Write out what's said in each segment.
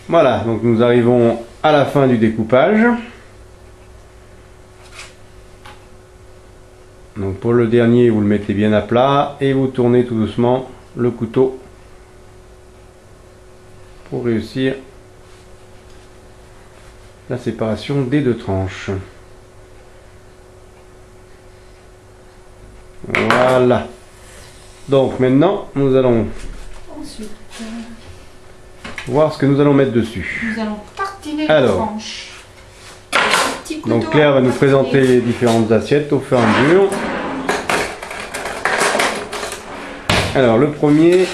Voilà, donc nous arrivons à la fin du découpage. Donc pour le dernier, vous le mettez bien à plat et vous tournez tout doucement le couteau pour réussir la séparation des deux tranches. Voilà. Donc maintenant, nous allons Ensuite, voir ce que nous allons mettre dessus. nous allons tartiner les Alors. tranches. Petit couteau Donc Claire va nous tartiner. présenter les différentes assiettes au fur et à mesure. Alors le premier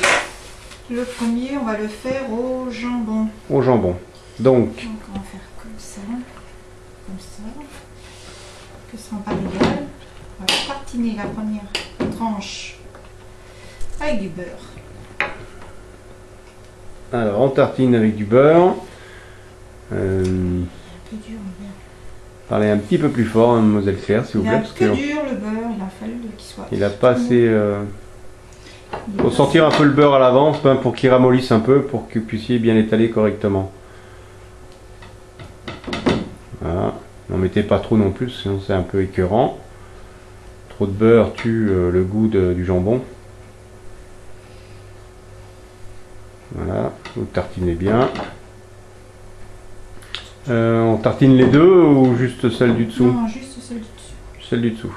Le premier, on va le faire au jambon. au jambon. Donc Donc on va faire comme ça, que ce sera pas légal. On va tartiner la première tranche avec du beurre. alors on tartine avec du beurre. Un peu dur le beurre. Parlez un petit peu plus fort, hein, mademoiselle Claire, s'il vous Il plaît, a parce peu que dur le beurre, il a fallu qu'il soit. il a pas assez. Il Faut est sortir un peu le beurre à l'avance hein, pour qu'il ramollisse un peu, pour que vous puissiez bien l'étaler correctement. Voilà. N'en mettez pas trop non plus, sinon c'est un peu écœurant. Trop de beurre tue le goût du jambon. Voilà, vous tartinez bien. On tartine les deux ou juste celle du dessous? Non, juste celle du dessus. Celle du dessous.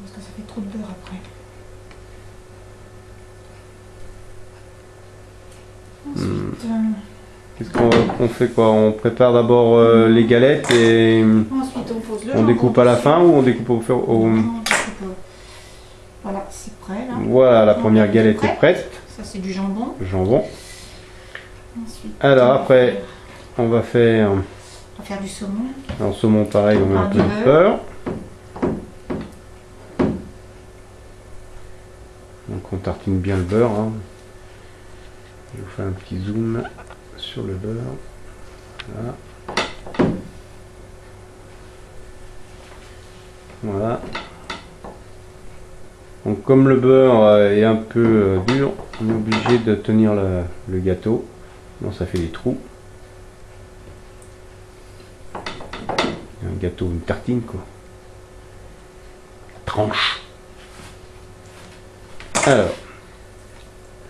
Parce que ça fait trop de beurre après. Ensuite, Qu'est-ce qu'on fait quoi? On prépare d'abord les galettes et ensuite on pose le on jambon découpe à la dessus. fin ou on découpe au Non, on découpe. Voilà, c'est prêt là. Voilà, la On première est galette prêt. est prête. Ça c'est du jambon. Jambon. Ensuite, Alors on va après, faire- on va faire on va faire du saumon. en saumon pareil, on met un Ah, peu du de beurre. Donc on tartine bien le beurre. Hein. Je vous fais un petit zoom sur le beurre. Voilà. Voilà. Donc comme le beurre est un peu dur, on est obligé de tenir le gâteau. Sinon ça fait des trous. Un gâteau, une tartine quoi. Tranche. Alors,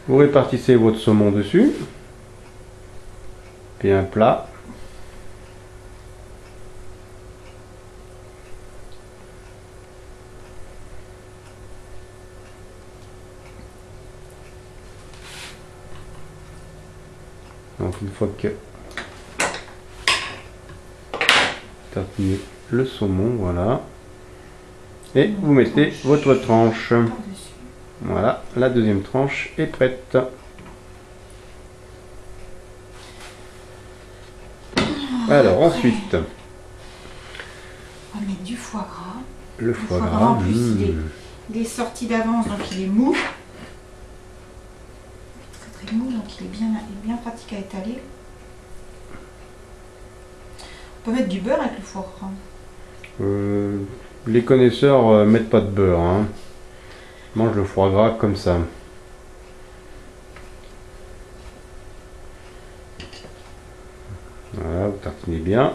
vous répartissez votre saumon dessus. Bien plat. Donc une fois que tartinez le saumon, voilà. Et vous mettez votre tranche. Par-dessus. Voilà, la deuxième tranche est prête. Alors ensuite, On va mettre du foie gras. le foie foie gras. gras, en plus, il est sorti d'avance, donc il est mou. Très mou, donc il est bien pratique à étaler. On peut mettre du beurre avec le foie gras. Les connaisseurs mettent pas de beurre. Hein. Mange le foie gras comme ça. Voilà, vous tartinez bien.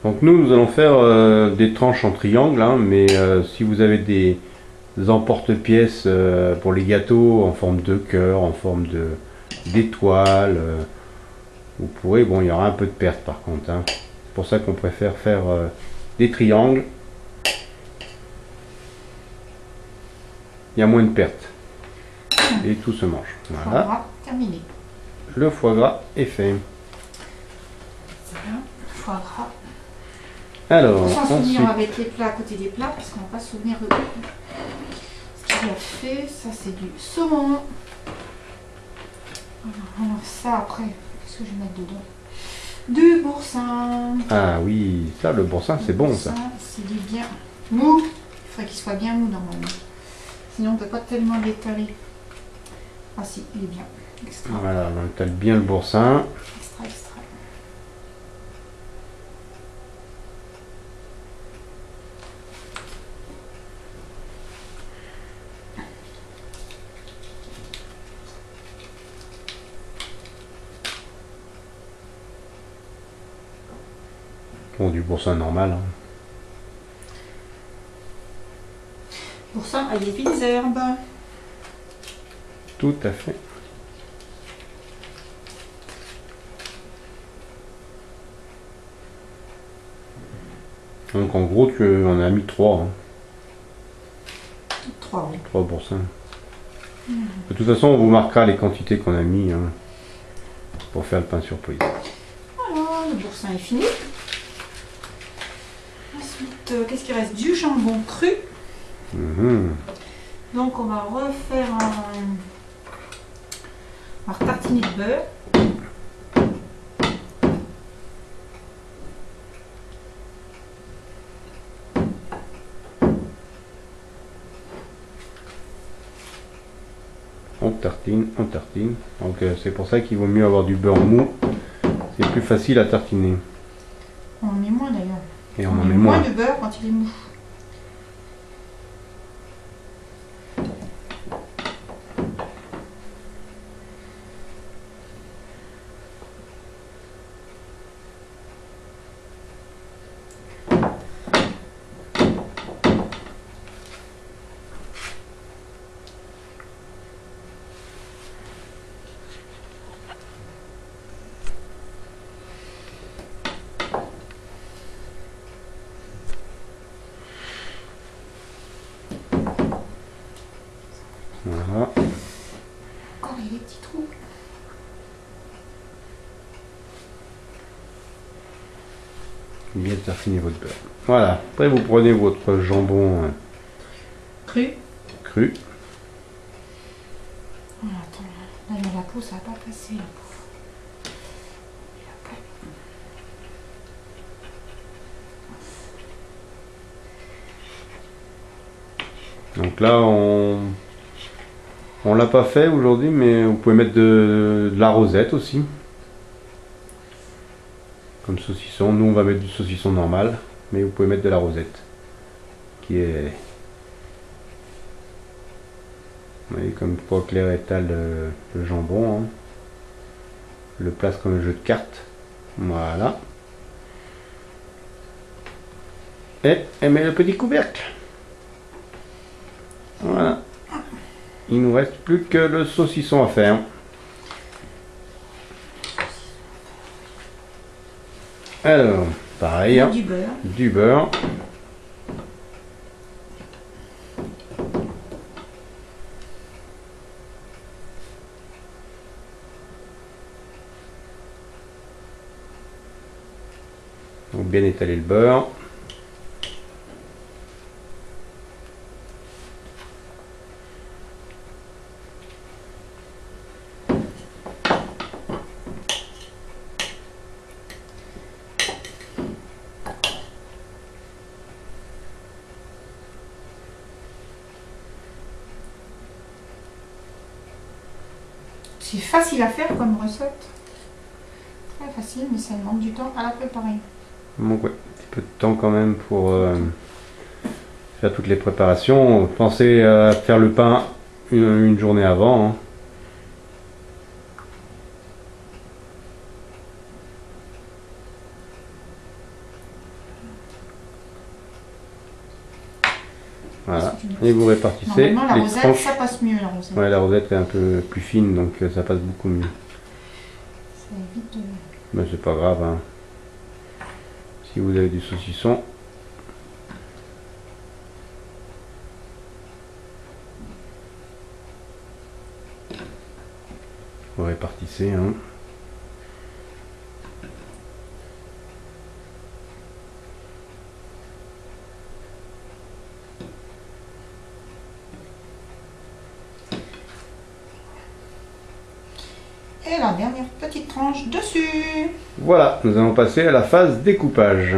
Donc nous allons faire des tranches en triangle, hein, mais si vous avez des emporte-pièces pour les gâteaux en forme de cœur, en forme d'étoile, vous pourrez, bon il y aura un peu de perte par contre. Hein. C'est pour ça qu'on préfère faire des triangles. Il y a moins de perte. Et tout se mange. Foie Voilà. gras, terminé. Le foie gras est fait. Voilà, foie gras. Alors, On s'en ensuite, souvenir avec les plats à côté des plats, parce qu'on va pas se souvenir de ce qu'il a fait. Ça, c'est du saumon. Alors ça, après, qu'est-ce que je vais mettre dedans? Du boursin. ah oui, ça, le boursin, c'est bon ça. C'est du bien mou. Il faudrait qu'il soit bien mou normalement. Sinon, on ne peut pas tellement l'étaler. Ah si, il est bien. Extra, Voilà, on étale bien le boursin. extra, extra. Bon, du boursin normal. Hein. Boursin à fines herbes. Tout à fait. Donc en gros, on a mis 3. Hein. 3, oui. 3 boursins. De toute façon, on vous marquera les quantités qu'on a mis hein, pour faire le pain surprise. Voilà, le boursin est fini. Ensuite, qu'est-ce qu'il reste? Du jambon cru. Donc on va refaire on va retartiner de beurre. On tartine, on tartine. Donc c'est pour ça qu'il vaut mieux avoir du beurre mou. C'est plus facile à tartiner. On en met moins d'ailleurs. Et on en met moins. De beurre quand il est mou. Voilà. Encore il y a des petits trous. Bien tartiner votre beurre. Voilà. Après vous prenez votre jambon Cru. cru. Oh, attends, là il y a la peau, ça va pas passer la peau. Et après. Donc là on l'a pas fait aujourd'hui, mais vous pouvez mettre de la rosette aussi. Comme saucisson. Nous on va mettre du saucisson normal, mais vous pouvez mettre de la rosette. Qui est... Vous voyez, comme pour Claire étale le jambon. Hein. Le place comme un jeu de cartes. Voilà. Et elle met le petit couvercle. Voilà. Il nous reste plus que le saucisson à faire. Alors, pareil. Hein. Du beurre. Du beurre. Donc bien étaler le beurre. C'est facile à faire comme recette. Très facile, mais ça demande du temps à la préparer. Donc ouais, un petit peu de temps quand même pour faire toutes les préparations. Pensez à faire le pain une journée avant. Hein. Voilà, et vous répartissez Normalement, la les rosette, tranches. ça passe mieux, la rosette. Ouais, la rosette est un peu plus fine, donc ça passe beaucoup mieux. Ça évite de... Mais c'est pas grave. Hein. Si vous avez du saucisson. Vous répartissez. Hein. Et la dernière petite tranche dessus. Voilà, nous allons passer à la phase découpage.